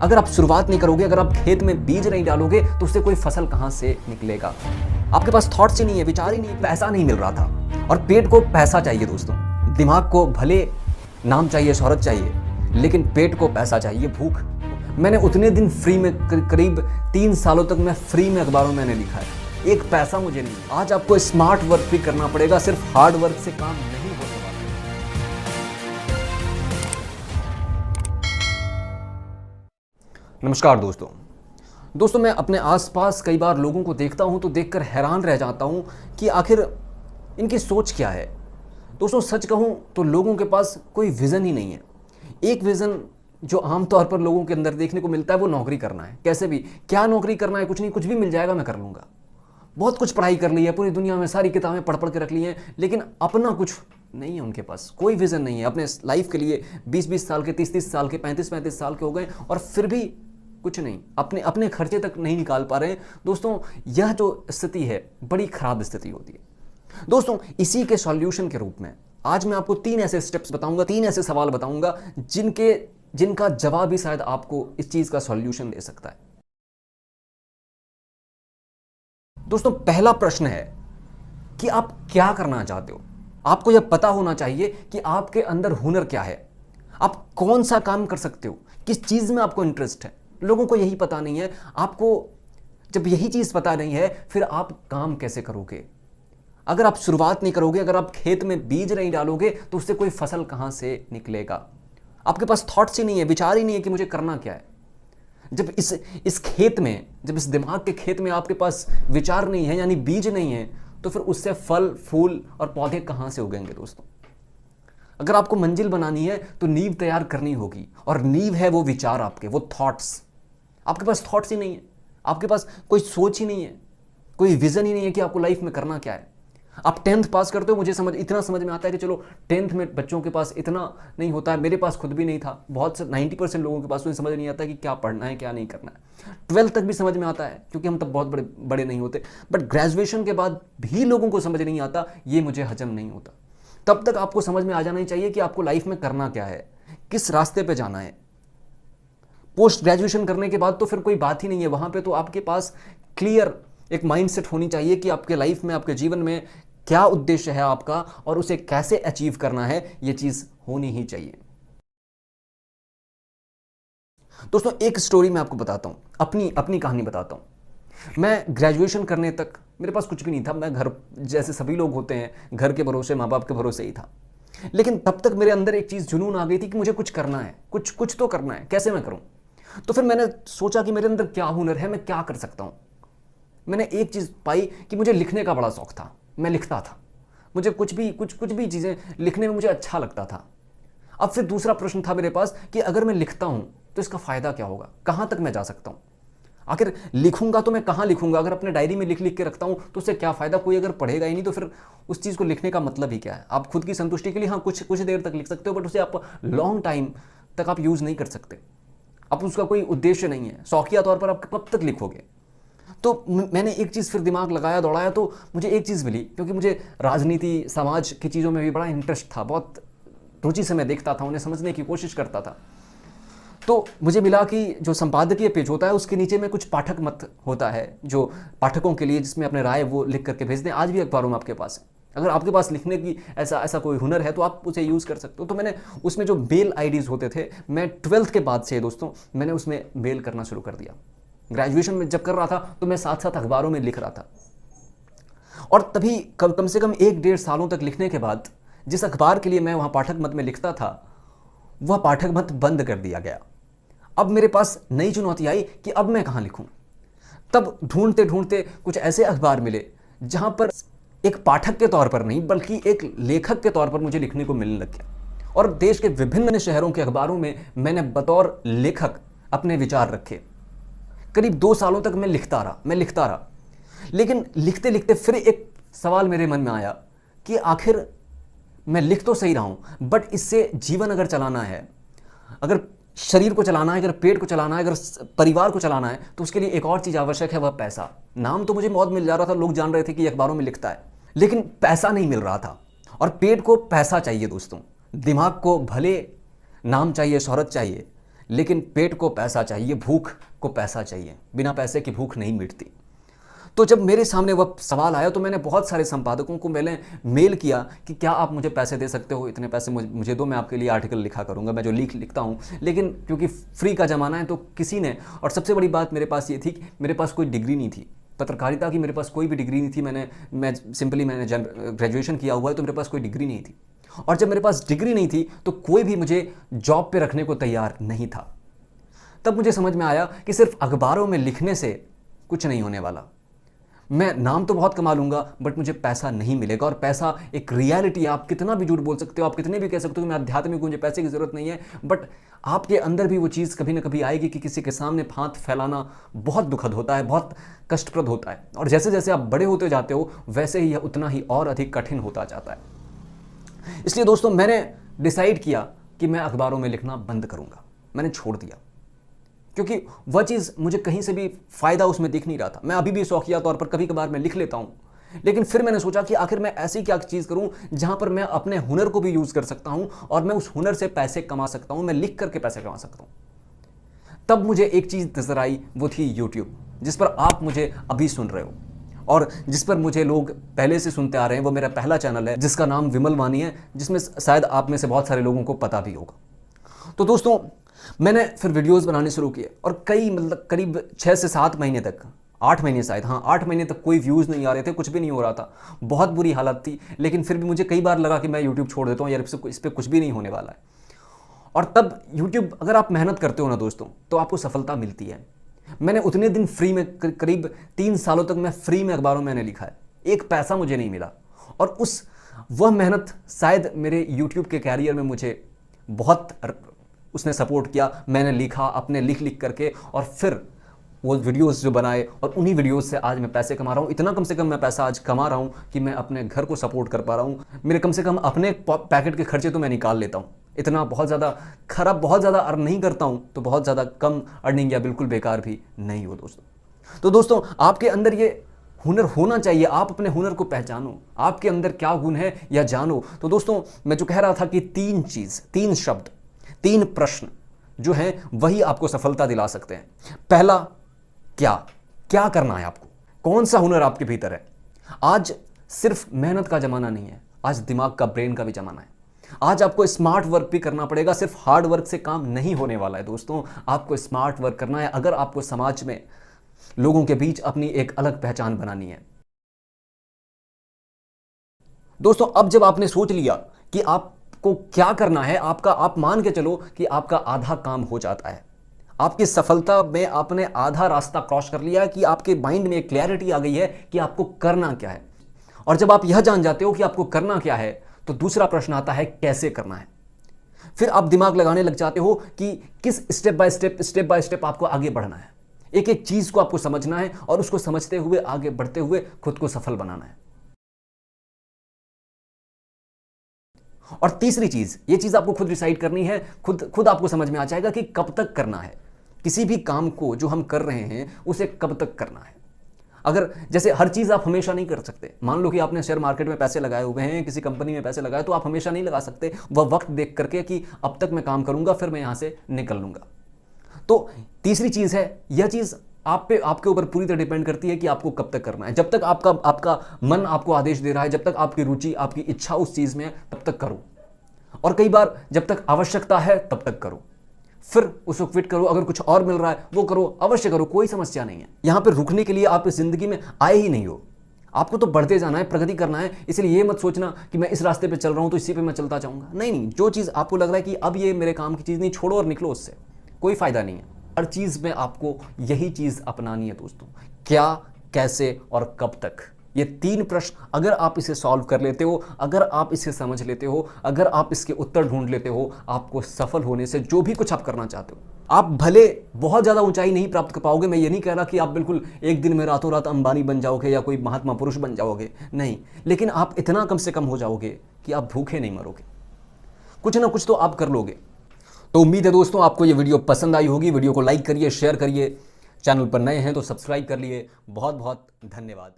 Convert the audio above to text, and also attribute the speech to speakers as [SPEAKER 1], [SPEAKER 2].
[SPEAKER 1] अगर आप शुरुआत नहीं करोगे, अगर आप खेत में बीज नहीं डालोगे तो उससे कोई फसल कहां से निकलेगा। आपके पास थॉट्स ही नहीं है, विचार ही नहीं है, पैसा नहीं मिल रहा था। और पेट को पैसा चाहिए दोस्तों, दिमाग को भले नाम चाहिए, शोहरत चाहिए, लेकिन पेट को पैसा चाहिए, भूख। मैंने उतने दिन फ्री में, करीब 3 सालों तक मैं फ्री में अखबारों में लिखा है, एक पैसा मुझे नहीं। आज आपको स्मार्ट वर्क भी करना पड़ेगा, सिर्फ हार्ड वर्क से काम नहीं हो सकता। नमस्कार दोस्तों, मैं अपने आसपास कई बार लोगों को देखता हूं तो देखकर हैरान रह जाता हूं कि आखिर इनकी सोच क्या है। दोस्तों सच कहूं तो लोगों के पास कोई विज़न ही नहीं है। एक विज़न जो आमतौर पर लोगों के अंदर देखने को मिलता है वो नौकरी करना है। कैसे भी, क्या नौकरी करना है, कुछ नहीं, कुछ भी मिल जाएगा मैं कर लूँगा। बहुत कुछ पढ़ाई कर ली है, पूरी दुनिया में सारी किताबें पढ़ के रख ली हैं, लेकिन अपना कुछ नहीं है उनके पास, कोई विज़न नहीं है अपने लाइफ के लिए। 20-20 साल के, 30-30 साल के, 35-35 साल के हो गए और फिर भी कुछ नहीं, अपने खर्चे तक नहीं निकाल पा रहे हैं। दोस्तों यह जो स्थिति है बड़ी खराब स्थिति होती है। दोस्तों इसी के सॉल्यूशन के रूप में आज मैं आपको 3 ऐसे स्टेप्स बताऊंगा, 3 ऐसे सवाल बताऊंगा जिनका जवाब ही शायद आपको इस चीज का सॉल्यूशन दे सकता है। दोस्तों पहला प्रश्न है कि आप क्या करना चाहते हो। आपको यह पता होना चाहिए कि आपके अंदर हुनर क्या है, आप कौन सा काम कर सकते हो, किस चीज में आपको इंटरेस्ट है। लोगों को यही पता नहीं है। आपको जब यही चीज पता नहीं है फिर आप काम कैसे करोगे। अगर आप शुरुआत नहीं करोगे, अगर आप खेत में बीज नहीं डालोगे तो उससे कोई फसल कहां से निकलेगा। आपके पास थॉट्स ही नहीं है, विचार ही नहीं है कि मुझे करना क्या है। जब इस खेत में, जब इस दिमाग के खेत में आपके पास विचार नहीं है, यानी बीज नहीं है, तो फिर उससे फल, फूल और पौधे कहां से उगेंगे। दोस्तों अगर आपको मंजिल बनानी है तो नींव तैयार करनी होगी, और नींव है वो विचार आपके, वो थॉट्स। आपके पास थॉट्स ही नहीं है, आपके पास कोई सोच ही नहीं है, कोई विजन ही नहीं है कि आपको लाइफ में करना क्या है। आप 10th पास करते हो, मुझे इतना समझ में आता है कि चलो 10th में बच्चों के पास इतना नहीं होता है, मेरे पास खुद भी नहीं था। बहुत से 90% लोगों के पास तो समझ नहीं आता कि क्या पढ़ना है क्या नहीं करना है। 12th तक भी समझ में आता है क्योंकि हम तब बहुत बड़े नहीं होते, बट ग्रेजुएशन के बाद भी लोगों को समझ नहीं आता, ये मुझे हजम नहीं होता। तब तक आपको समझ में आ जाना ही चाहिए कि आपको लाइफ में करना क्या है, किस रास्ते पे जाना है। पोस्ट ग्रेजुएशन करने के बाद तो फिर कोई बात ही नहीं है, वहां पे तो आपके पास क्लियर एक माइंडसेट होनी चाहिए कि आपके लाइफ में, आपके जीवन में क्या उद्देश्य है आपका और उसे कैसे अचीव करना है, यह चीज होनी ही चाहिए। दोस्तों एक स्टोरी मैं आपको बताता हूं, अपनी कहानी बताता हूं। मैं ग्रेजुएशन करने तक मेरे पास कुछ भी नहीं था। मैं घर, जैसे सभी लोग होते हैं, घर के भरोसे, माँ बाप के भरोसे ही था। लेकिन तब तक मेरे अंदर एक चीज जुनून आ गई थी कि मुझे कुछ करना है, कुछ तो करना है, कैसे मैं करूं। तो फिर मैंने सोचा कि मेरे अंदर क्या हुनर है, मैं क्या कर सकता हूं। मैंने एक चीज पाई कि मुझे लिखने का बड़ा शौक था, मैं लिखता था। मुझे कुछ भी चीजें लिखने में मुझे अच्छा लगता था। अब फिर दूसरा प्रश्न था मेरे पास कि अगर मैं लिखता हूं तो इसका फायदा क्या होगा, कहां तक मैं जा सकता हूं। आखिर लिखूंगा तो मैं कहां लिखूंगा, अगर अपने डायरी में लिख के रखता हूं तो उससे क्या फायदा, कोई अगर पढ़ेगा ही नहीं तो फिर उस चीज को लिखने का मतलब ही क्या है। आप खुद की संतुष्टि के लिए हाँ कुछ देर तक लिख सकते हो, बट उसे आप लॉन्ग टाइम तक आप यूज नहीं कर सकते। अब उसका कोई उद्देश्य नहीं है, शौकिया तौर पर आप कब तक लिखोगे। तो मैंने एक चीज़ फिर दिमाग लगाया, दौड़ाया, तो मुझे एक चीज़ मिली, क्योंकि मुझे राजनीति, समाज की चीज़ों में भी बड़ा इंटरेस्ट था, बहुत रुचि से मैं देखता था, उन्हें समझने की कोशिश करता था। तो मुझे मिला कि जो संपादकीय पेज होता है उसके नीचे में कुछ पाठक मत होता है, जो पाठकों के लिए, जिसमें अपने राय वो लिख करके भेज दें। आज भी अखबारों में आपके पास है, अगर आपके पास लिखने की ऐसा कोई हुनर है तो आप उसे यूज़ कर सकते हो। तो मैंने उसमें जो मेल आईडीज़ होते थे, मैं 12th के बाद से दोस्तों मैंने उसमें मेल करना शुरू कर दिया। ग्रेजुएशन में जब कर रहा था तो मैं साथ साथ अखबारों में लिख रहा था, और तभी कम से कम 1-1.5 सालों तक लिखने के बाद जिस अखबार के लिए मैं वहां पाठक मत में लिखता था, वह पाठक मत बंद कर दिया गया। अब मेरे पास नई चुनौती आई कि अब मैं कहां लिखूं। तब ढूंढते ढूंढते कुछ ऐसे अखबार मिले जहां पर एक पाठक के तौर पर नहीं बल्कि एक लेखक के तौर पर मुझे लिखने को मिलने लग गया। और देश के विभिन्न शहरों के अखबारों में मैंने बतौर लेखक अपने विचार रखे। करीब 2 सालों तक मैं लिखता रहा। लेकिन लिखते लिखते फिर एक सवाल मेरे मन में आया कि आखिर मैं लिख तो सही रहा हूं, बट इससे जीवन अगर चलाना है, अगर शरीर को चलाना है, अगर पेट को चलाना है, अगर परिवार को चलाना है, तो उसके लिए एक और चीज आवश्यक है, वह पैसा। नाम तो मुझे बहुत मिल जा रहा था, लोग जान रहे थे कि अखबारों में लिखता है, लेकिन पैसा नहीं मिल रहा था। और पेट को पैसा चाहिए दोस्तों, दिमाग को भले नाम चाहिए, शोहरत चाहिए, लेकिन पेट को पैसा चाहिए, भूख को पैसा चाहिए, बिना पैसे की भूख नहीं मिटती। तो जब मेरे सामने वह सवाल आया तो मैंने बहुत सारे संपादकों को मैंने मेल किया कि क्या आप मुझे पैसे दे सकते हो, इतने पैसे मुझे दो, मैं आपके लिए आर्टिकल लिखा करूँगा, मैं जो लिखता हूँ। लेकिन क्योंकि फ्री का ज़माना है तो किसी ने, और सबसे बड़ी बात मेरे पास ये थी कि मेरे पास कोई डिग्री नहीं थी पत्रकारिता की, मेरे पास कोई भी डिग्री नहीं थी। मैंने ग्रेजुएशन किया हुआ है तो मेरे पास कोई डिग्री नहीं थी। और जब मेरे पास डिग्री नहीं थी तो कोई भी मुझे जॉब पे रखने को तैयार नहीं था। तब मुझे समझ में आया कि सिर्फ अखबारों में लिखने से कुछ नहीं होने वाला। मैं नाम तो बहुत कमा लूंगा बट मुझे पैसा नहीं मिलेगा, और पैसा एक रियलिटी है। आप कितना भी झूठ बोल सकते हो, आप कितने भी कह सकते हो कि मैं आध्यात्मिक हूं, मुझे पैसे की जरूरत नहीं है, बट आपके अंदर भी वो चीज़ कभी ना कभी आएगी कि किसी के सामने हाथ फैलाना बहुत दुखद होता है, बहुत कष्टप्रद होता है। और जैसे जैसे आप बड़े होते जाते हो वैसे ही यह उतना ही और अधिक कठिन होता जाता है। इसलिए दोस्तों मैंने डिसाइड किया कि मैं अखबारों में लिखना बंद करूंगा। मैंने छोड़ दिया क्योंकि वह चीज़ मुझे कहीं से भी फ़ायदा उसमें दिख नहीं रहा था। मैं अभी भी शौकिया तौर पर कभी कभार मैं लिख लेता हूँ, लेकिन फिर मैंने सोचा कि आखिर मैं ऐसी क्या चीज़ करूँ जहाँ पर मैं अपने हुनर को भी यूज़ कर सकता हूँ और मैं उस हुनर से पैसे कमा सकता हूँ, मैं लिख करके पैसे कमा सकता हूँ। तब मुझे एक चीज़ नज़र आई, वो थी यूट्यूब, जिस पर आप मुझे अभी सुन रहे हो और जिस पर मुझे लोग पहले से सुनते आ रहे हैं। वो मेरा पहला चैनल है जिसका नाम विमल वानी है, जिसमें शायद आप में से बहुत सारे लोगों को पता भी होगा। तो दोस्तों मैंने फिर वीडियोस बनाने शुरू किए और करीब 6 से 7 महीने तक, 8 महीने शायद, हाँ 8 महीने तक कोई व्यूज़ नहीं आ रहे थे, कुछ भी नहीं हो रहा था, बहुत बुरी हालत थी। लेकिन फिर भी मुझे कई बार लगा कि मैं यूट्यूब छोड़ देता हूँ यार, इस पर कुछ भी नहीं होने वाला है। और तब यूट्यूब, अगर आप मेहनत करते हो ना दोस्तों तो आपको सफलता मिलती है। मैंने उतने दिन फ्री में, करीब 3 सालों तक मैं फ्री में अखबारों में मैंने लिखा है, एक पैसा मुझे नहीं मिला। और वह मेहनत शायद मेरे यूट्यूब के कैरियर में मुझे बहुत उसने सपोर्ट किया। मैंने लिखा अपने लिख करके, और फिर वो वीडियोस जो बनाए, और उन्हीं वीडियोस से आज मैं पैसे कमा रहा हूँ। इतना कम से कम मैं पैसा आज कमा रहा हूँ कि मैं अपने घर को सपोर्ट कर पा रहा हूँ। मेरे कम से कम अपने पैकेट के खर्चे तो मैं निकाल लेता हूँ। इतना बहुत ज़्यादा अर्न नहीं करता हूँ, तो बहुत ज़्यादा कम अर्निंग या बिल्कुल बेकार भी नहीं हो दोस्तों। तो दोस्तों आपके अंदर ये हुनर होना चाहिए, आप अपने हुनर को पहचानो, आपके अंदर क्या गुण है या जानो। तो दोस्तों मैं जो कह रहा था कि 3 शब्द, 3 प्रश्न जो हैं वही आपको सफलता दिला सकते हैं। पहला, क्या करना है आपको, कौन सा हुनर आपके भीतर है। आज सिर्फ मेहनत का जमाना नहीं है, आज दिमाग का, ब्रेन का भी जमाना है। आज आपको स्मार्ट वर्क भी करना पड़ेगा, सिर्फ हार्ड वर्क से काम नहीं होने वाला है दोस्तों। आपको स्मार्ट वर्क करना है अगर आपको समाज में, लोगों के बीच अपनी एक अलग पहचान बनानी है। दोस्तों अब जब आपने सोच लिया कि आपको क्या करना है, आप मान के चलो कि आपका आधा काम हो जाता है। आपकी सफलता में आपने आधा रास्ता क्रॉस कर लिया कि आपके माइंड में एक क्लैरिटी आ गई है कि आपको करना क्या है। और जब आप यह जान जाते हो कि आपको करना क्या है, तो दूसरा प्रश्न आता है कैसे करना है। फिर आप दिमाग लगाने लग जाते हो कि किस स्टेप बाय स्टेप आपको आगे बढ़ना है। एक एक चीज को आपको समझना है और उसको समझते हुए आगे बढ़ते हुए खुद को सफल बनाना है। और तीसरी चीज, ये चीज आपको खुद डिसाइड करनी है, खुद आपको समझ में आ जाएगा कि कब तक करना है। किसी भी काम को जो हम कर रहे हैं उसे कब तक करना है। अगर जैसे हर चीज आप हमेशा नहीं कर सकते। मान लो कि आपने शेयर मार्केट में पैसे लगाए हुए हैं, किसी कंपनी में पैसे लगाए, तो आप हमेशा नहीं लगा सकते। वह वक्त देख करके कि अब तक मैं काम करूंगा फिर मैं यहां से निकल लूंगा। तो तीसरी चीज है, यह चीज आपके ऊपर पूरी तरह डिपेंड करती है कि आपको कब तक करना है। जब तक आपका मन आपको आदेश दे रहा है, जब तक आपकी रुचि, आपकी इच्छा उस चीज में है, तब तक करो। और कई बार जब तक आवश्यकता है तब तक करो, फिर उसको क्विट करो। अगर कुछ और मिल रहा है वो करो, अवश्य करो, कोई समस्या नहीं है। यहां पर रुकने के लिए आप इस जिंदगी में आए ही नहीं हो। आपको तो बढ़ते जाना है, प्रगति करना है। इसलिए ये मत सोचना कि मैं इस रास्ते पे चल रहा हूं तो इसी पे मैं चलता जाऊंगा। नहीं, जो चीज आपको लग रहा है कि अब ये मेरे काम की चीज नहीं, छोड़ो और निकलो उससे, कोई फायदा नहीं है। हर चीज में आपको यही चीज अपनानी है दोस्तों, क्या, कैसे और कब तक। ये 3 प्रश्न अगर आप इसे सॉल्व कर लेते हो, अगर आप इसे समझ लेते हो, अगर आप इसके उत्तर ढूंढ लेते हो, आपको सफल होने से जो भी कुछ आप करना चाहते हो, आप भले बहुत ज्यादा ऊंचाई नहीं प्राप्त कर पाओगे। मैं ये नहीं कह रहा कि आप बिल्कुल एक दिन में रातों रात अंबानी बन जाओगे या कोई महात्मा पुरुष बन जाओगे, नहीं, लेकिन आप इतना कम से कम हो जाओगे कि आप भूखे नहीं मरोगे, कुछ ना कुछ तो आप कर लोगे। तो उम्मीद है दोस्तों आपको ये वीडियो पसंद आई होगी। वीडियो को लाइक करिए, शेयर करिए, चैनल पर नए हैं तो सब्सक्राइब कर लिए। बहुत बहुत धन्यवाद।